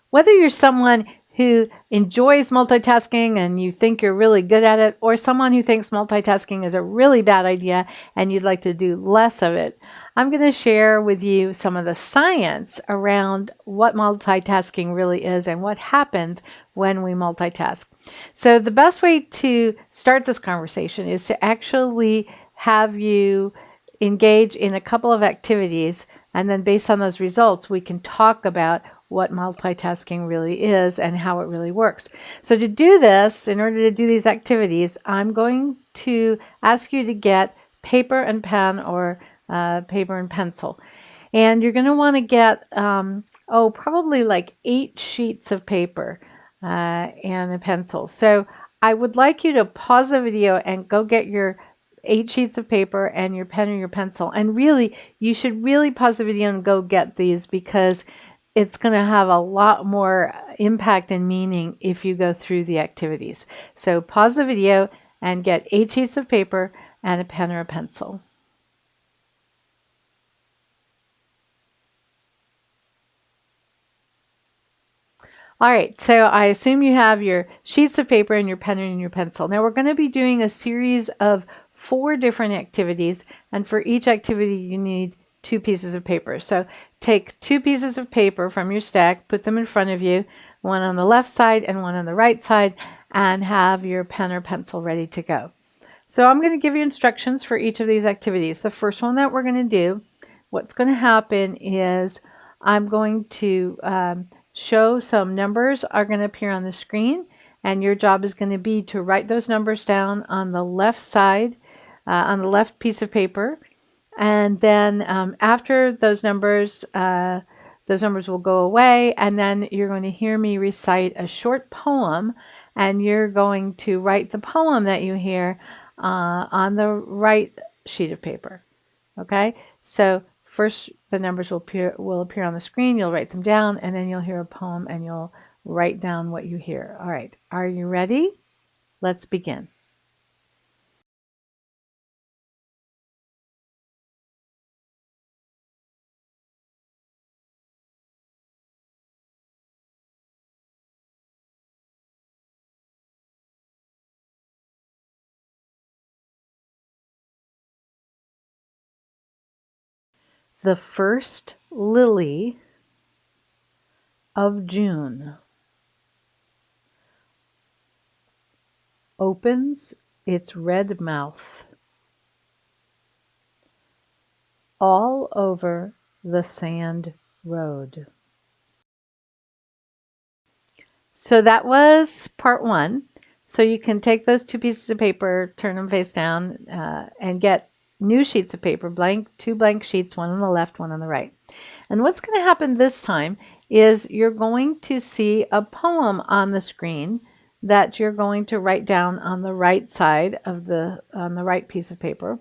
Whether you're someone who enjoys multitasking and you think you're really good at it, or someone who thinks multitasking is a really bad idea and you'd like to do less of it, I'm going to share with you some of the science around what multitasking really is and what happens when we multitask. So the best way to start this conversation is to actually have you engage in a couple of activities, and then based on those results, we can talk about what multitasking really is and how it really works. So to do this, in order to do these activities, I'm going to ask you to get paper and pen or paper and pencil. And you're going to want to get, probably like 8 sheets of paper and a pencil. So I would like you to pause the video and go get your 8 sheets of paper and your pen or your pencil. And really, you should really pause the video and go get these, because it's going to have a lot more impact and meaning if you go through the activities. So pause the video and get 8 sheets of paper and a pen or a pencil. All right, so I assume you have your sheets of paper and your pen and your pencil. Now we're going to be doing a series of 4 different activities, and for each activity you need 2 pieces of paper. So take 2 pieces of paper from your stack, put them in front of you, one on the left side and one on the right side, and have your pen or pencil ready to go. So I'm going to give you instructions for each of these activities. The first one that we're going to do, what's going to happen is I'm going to show some numbers are going to appear on the screen, and your job is going to be to write those numbers down on the left side, on the left piece of paper. And then after those numbers will go away, and then you're going to hear me recite a short poem, and you're going to write the poem that you hear on the right sheet of paper. Okay, so first the numbers will appear on the screen, you'll write them down, and then you'll hear a poem and you'll write down what you hear. All right, are you ready? Let's begin. The first lily of June opens its red mouth all over the sand road. So that was part 1. So you can take those 2 pieces of paper, turn them face down, and get new sheets of paper, 2 blank sheets, one on the left, one on the right. And what's going to happen this time is you're going to see a poem on the screen that you're going to write down on the right side of on the right piece of paper.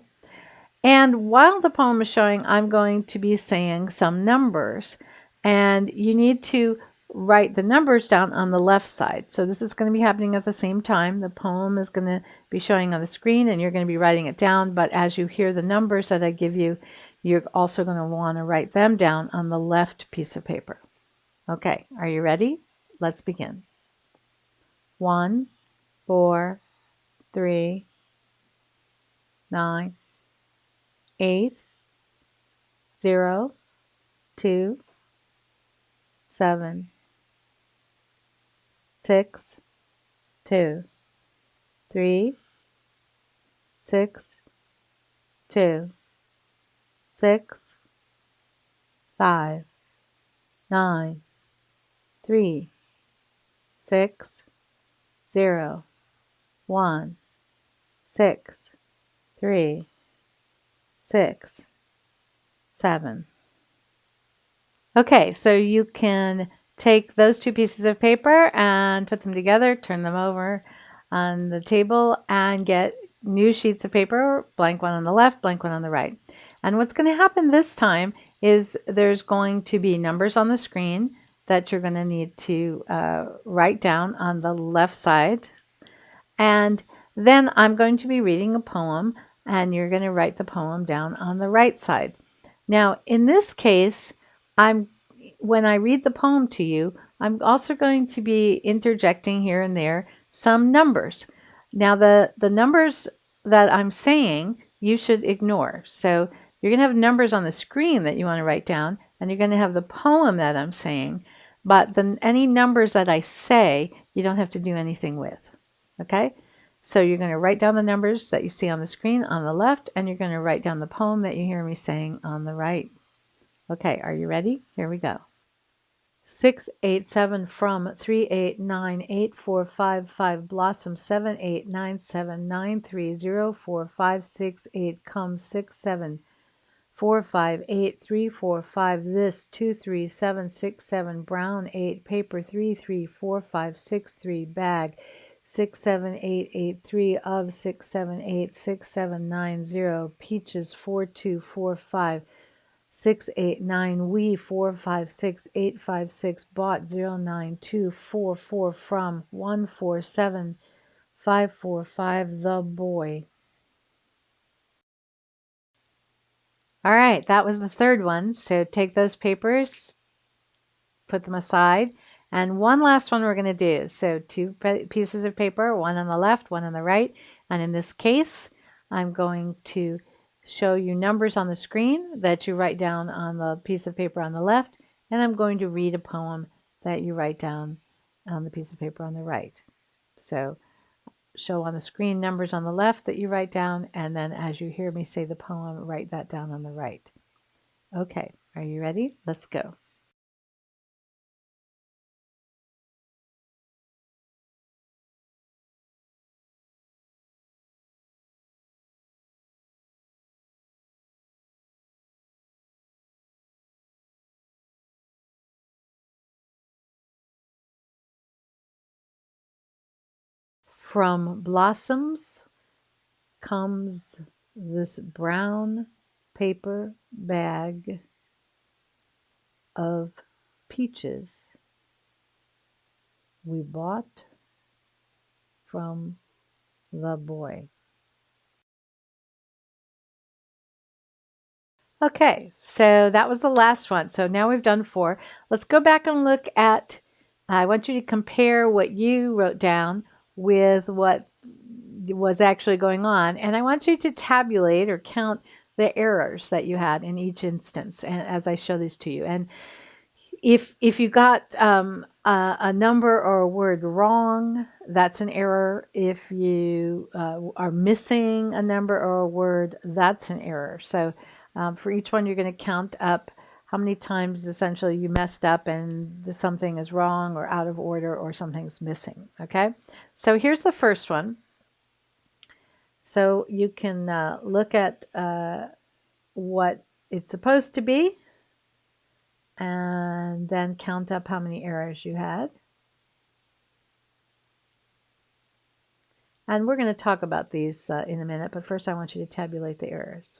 And while the poem is showing, I'm going to be saying some numbers, and you need to write the numbers down on the left side. So this is going to be happening at the same time. The poem is going to be showing on the screen and you're going to be writing it down, but as you hear the numbers that I give you, you're also going to want to write them down on the left piece of paper. Okay, are you ready? Let's begin. 1, 4, 3, 9, 8, 0, 2, 7, 6, 2, 3, 6, 2, 6, 5, 9, 3, 6, 0, 1, 6, 3, 6, 7. Okay, so you can take those 2 pieces of paper and put them together, turn them over on the table, and get new sheets of paper, blank one on the left, blank one on the right. And what's going to happen this time is there's going to be numbers on the screen that you're going to need to write down on the left side. And then I'm going to be reading a poem, and you're going to write the poem down on the right side. Now, in this case, I'm when I read the poem to you, I'm also going to be interjecting here and there some numbers. Now, the numbers that I'm saying, you should ignore. So you're going to have numbers on the screen that you want to write down, and you're going to have the poem that I'm saying. But any numbers that I say, you don't have to do anything with. Okay? So you're going to write down the numbers that you see on the screen on the left, and you're going to write down the poem that you hear me saying on the right. Okay, are you ready? Here we go. 687 from 3898455 blossom 78979304568 comes 6745835 this 23767 brown 8 paper 334563 bag 67883 of 6786790 peaches 4245 689 we 456856 bought 09244 from 147545 the boy. All right, that was the third one. So take those papers, put them aside, and one last one we're going to do. So two pieces of paper, one on the left, one on the right, and in this case I'm going to show you numbers on the screen that you write down on the piece of paper on the left, and I'm going to read a poem that you write down on the piece of paper on the right. So show on the screen numbers on the left that you write down, and then as you hear me say the poem, write that down on the right. Okay, are you ready? Let's go. From blossoms comes this brown paper bag of peaches we bought from the boy. Okay, so that was the last one. So now we've done 4. Let's go back and look at, I want you to compare what you wrote down with what was actually going on. And I want you to tabulate or count the errors that you had in each instance and as I show these to you. And if you got a number or a word wrong, that's an error. If you are missing a number or a word, that's an error. So for each one, you're going to count up how many times essentially you messed up and something is wrong or out of order or something's missing. Okay, so here's the first one. So you can look at what it's supposed to be and then count up how many errors you had. And we're going to talk about these in a minute, but first I want you to tabulate the errors.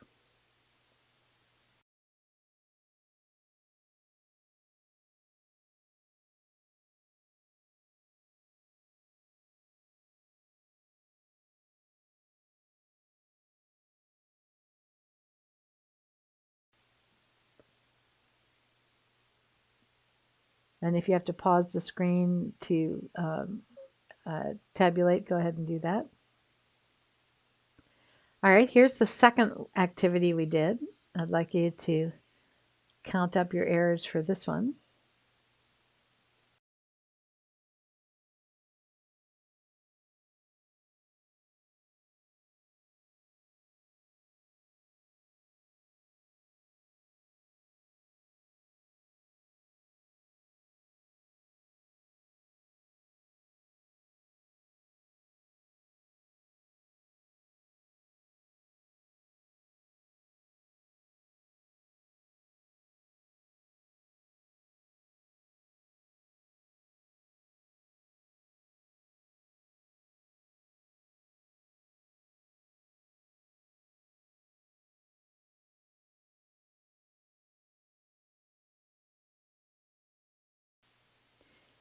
And if you have to pause the screen to tabulate, go ahead and do that. All right, here's the second activity we did. I'd like you to count up your errors for this one.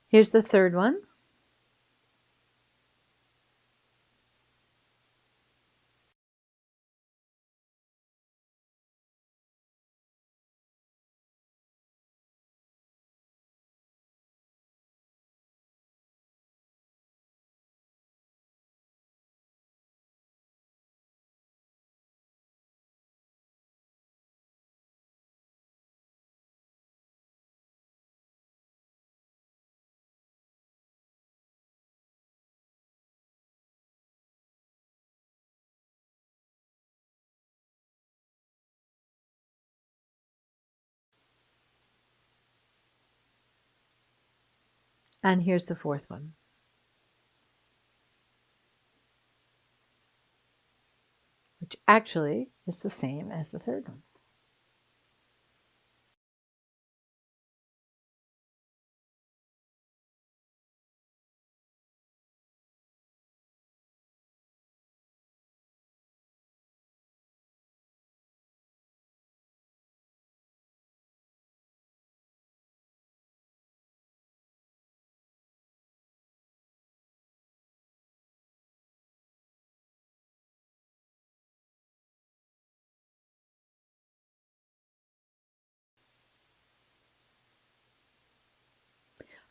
Here's the third one. And here's the fourth one, which actually is the same as the third one.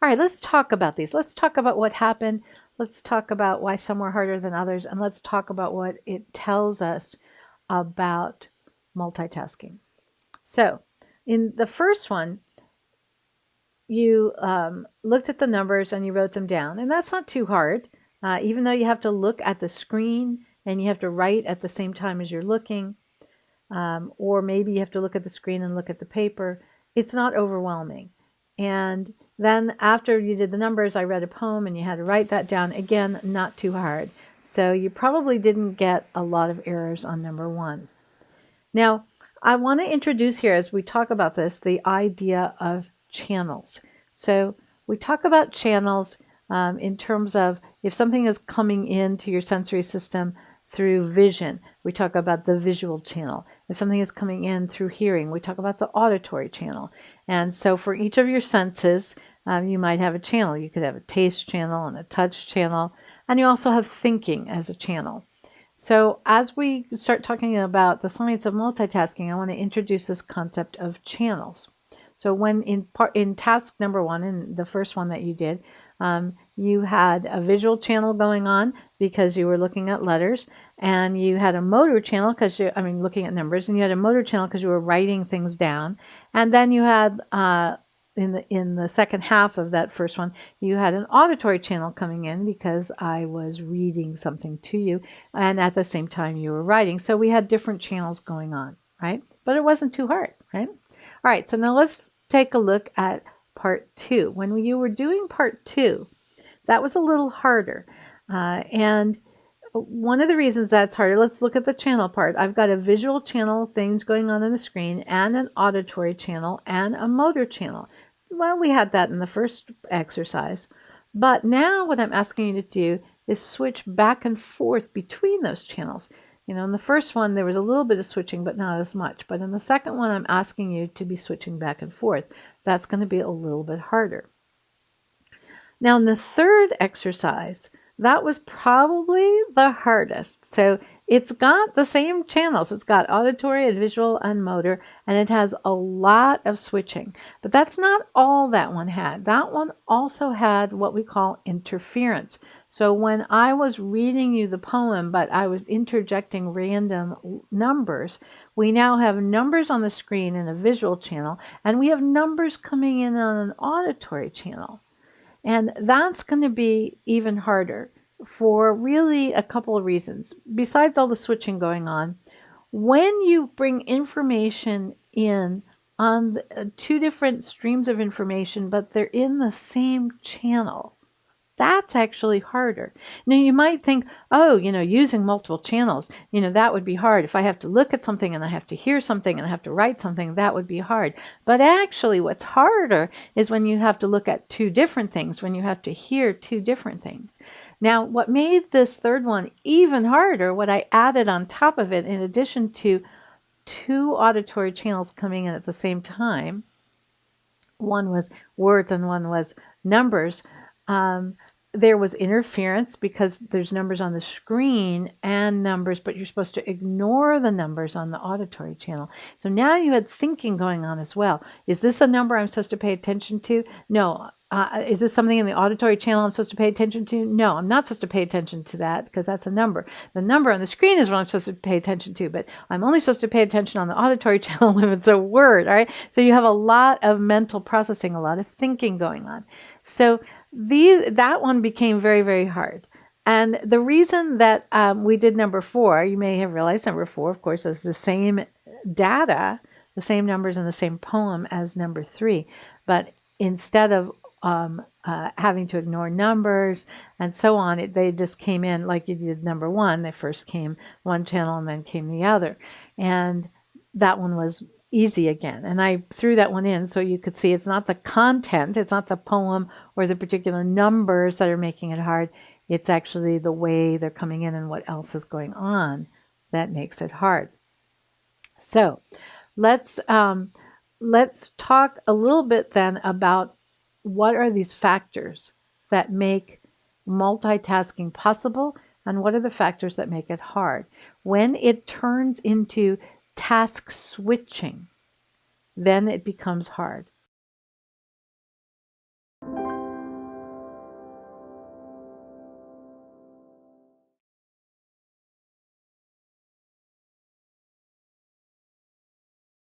All right, let's talk about these. Let's talk about what happened. Let's talk about why some were harder than others. And let's talk about what it tells us about multitasking. So, in the first one, you looked at the numbers and you wrote them down. And that's not too hard, even though you have to look at the screen and you have to write at the same time as you're looking. Or maybe you have to look at the screen and look at the paper. It's not overwhelming. And then after you did the numbers, I read a poem and you had to write that down. Again, not too hard. So you probably didn't get a lot of errors on number one. Now, I want to introduce here, as we talk about this, the idea of channels. So we talk about channels in terms of if something is coming into your sensory system through vision, we talk about the visual channel. If something is coming in through hearing, we talk about the auditory channel. And so for each of your senses, you might have a channel. You could have a taste channel and a touch channel, and you also have thinking as a channel. So as we start talking about the science of multitasking, I want to introduce this concept of channels. So when in task number one, in the first one that you did, you had a visual channel going on because you were looking at letters, and you had a motor channel because looking at numbers, and you had a motor channel because you were writing things down, and then you had in the second half of that first one, you had an auditory channel coming in because I was reading something to you, and at the same time you were writing. So we had different channels going on, right? But it wasn't too hard, right? All right, so now let's take a look at part two. When you were doing part two, that was a little harder. And one of the reasons that's harder, let's look at the channel part. I've got a visual channel, things going on the screen, and an auditory channel, and a motor channel. Well, we had that in the first exercise. But now what I'm asking you to do is switch back and forth between those channels. In the first one, there was a little bit of switching, but not as much. But in the second one, I'm asking you to be switching back and forth. That's going to be a little bit harder. Now, in the third exercise, that was probably the hardest. So it's got the same channels. It's got auditory and visual and motor, and it has a lot of switching. But that's not all that one had. That one also had what we call interference. So when I was reading you the poem, but I was interjecting random numbers, we now have numbers on the screen in a visual channel, and we have numbers coming in on an auditory channel. And that's going to be even harder for really a couple of reasons. Besides all the switching going on, when you bring information in on two different streams of information, but they're in the same channel, that's actually harder. Now you might think, oh, using multiple channels, that would be hard. If I have to look at something and I have to hear something and I have to write something, that would be hard. But actually what's harder is when you have to look at two different things, when you have to hear two different things. Now, what made this third one even harder, what I added on top of it, in addition to two auditory channels coming in at the same time, one was words and one was numbers, there was interference because there's numbers on the screen and numbers, but you're supposed to ignore the numbers on the auditory channel. So now you had thinking going on as well. Is this a number I'm supposed to pay attention to? No. Is this something in the auditory channel I'm supposed to pay attention to? No, I'm not supposed to pay attention to that because that's a number. The number on the screen is what I'm supposed to pay attention to, but I'm only supposed to pay attention on the auditory channel if it's a word, all right? So you have a lot of mental processing, a lot of thinking going on. So that one became very, very hard. And the reason that we did number 4, you may have realized number 4, of course, was the same data, the same numbers in the same poem as number 3. But instead of having to ignore numbers and so on. They just came in like you did number one. They first came one channel and then came the other. And that one was easy again. And I threw that one in so you could see it's not the content, it's not the poem or the particular numbers that are making it hard. It's actually the way they're coming in and what else is going on that makes it hard. So let's talk a little bit then about what are these factors that make multitasking possible and what are the factors that make it hard. When it turns into task switching, then it becomes hard.